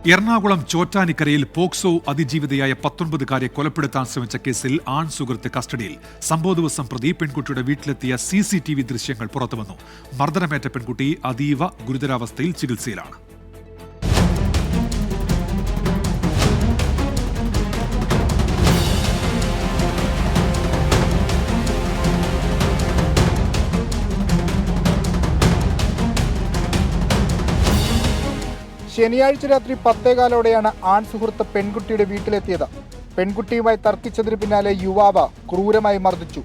Ernakulam ചോറ്റാനിക്കരയിൽ POCSO അതിജീവിതയായ 19-കാരെ കൊലപ്പെടുത്താൻ ശ്രമിച്ച കേസിൽ ആൺ സുഹൃത്ത് കസ്റ്റഡിയിൽ. സംഭവ ദിവസം പ്രതി പെൺകുട്ടിയുടെ വീട്ടിലെത്തിയ CCTV ദൃശ്യങ്ങൾ പുറത്തുവന്നു. മർദ്ദനമേറ്റ പെൺകുട്ടി അതീവ ഗുരുതരാവസ്ഥയിൽ ചികിത്സയിലാണ്. ശനിയാഴ്ച രാത്രി 10:15 ആൺ സുഹൃത്ത് പെൺകുട്ടിയുടെ വീട്ടിലെത്തിയത്. പെൺകുട്ടിയുമായി തർക്കിച്ചതിന് പിന്നാലെ യുവാവ് ക്രൂരമായി മർദ്ദിച്ചു.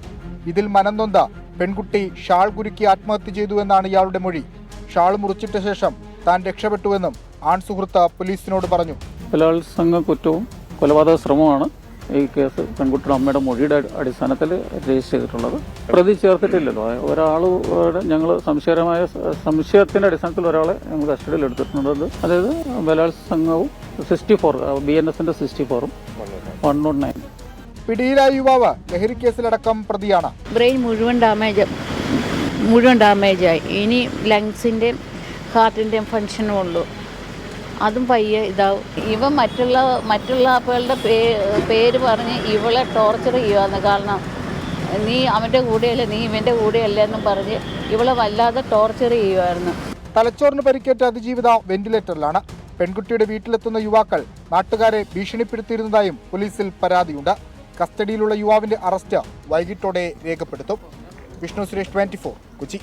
ഇതിൽ മനംനൊന്ത പെൺകുട്ടി ഷാൾ കുരുക്കി ആത്മഹത്യ ചെയ്തുവെന്നാണ് ഇയാളുടെ മൊഴി. ഷാൾ മുറിച്ചിട്ട ശേഷം താൻ രക്ഷപ്പെട്ടുവെന്നും ആൺ സുഹൃത്ത് പോലീസിനോട് പറഞ്ഞു. ബലാത്സംഗ കുറ്റവും കൊലപാതക ശ്രമമാണ് ഈ കേസ് പെൺകുട്ടിയുടെ അമ്മയുടെ മൊഴിയുടെ അടിസ്ഥാനത്തിൽ രജിസ്റ്റർ ചെയ്തിട്ടുള്ളത്. പ്രതി ചേർത്തിട്ടില്ലല്ലോ. ഞങ്ങൾ സംശയത്തിന്റെ അടിസ്ഥാനത്തിൽ ഒരാളെ ഞങ്ങൾ കസ്റ്റഡിയിൽ എടുത്തിട്ടുള്ളത്. അതായത് ബലാത്സംഗവും 64 BNSന്റെ 64ഉം 109. പിടിയിലായ യുവാവ് ലഹരി കേസിലടക്കം പ്രതിയാണ്. ബ്രെയിൻ മുഴുവൻ ഡാമേജായി. ഇനി ലങ്സിന്റെയും ഹാർട്ടിന്റെയും ഫങ്ഷനും ഉള്ളൂ. അതും പയ്യെ ഇതാവും. ഇവ മറ്റുള്ള ആളുകളുടെ പേര് പറഞ്ഞ് ഇവളെ ടോർച്ചർ ചെയ്യുവാന്ന്. കാരണം നീ അവൻ്റെ കൂടെയല്ലേ, നീ ഇവൻ്റെ കൂടെയല്ലേ എന്നും പറഞ്ഞ് ഇവളെ വല്ലാതെ ടോർച്ചർ ചെയ്യുമായിരുന്നു. തലച്ചോറിന് പരിക്കേറ്റ അതിജീവിത വെന്റിലേറ്ററിലാണ്. പെൺകുട്ടിയുടെ വീട്ടിലെത്തുന്ന യുവാക്കൾ നാട്ടുകാരെ ഭീഷണിപ്പെടുത്തിയിരുന്നതായും പോലീസിൽ പരാതിയുണ്ട്. കസ്റ്റഡിയിലുള്ള യുവാവിന്റെ അറസ്റ്റ് വൈകിട്ടോടെ രേഖപ്പെടുത്തും. വിഷ്ണു സുരേഷ്, 24, കൊച്ചി.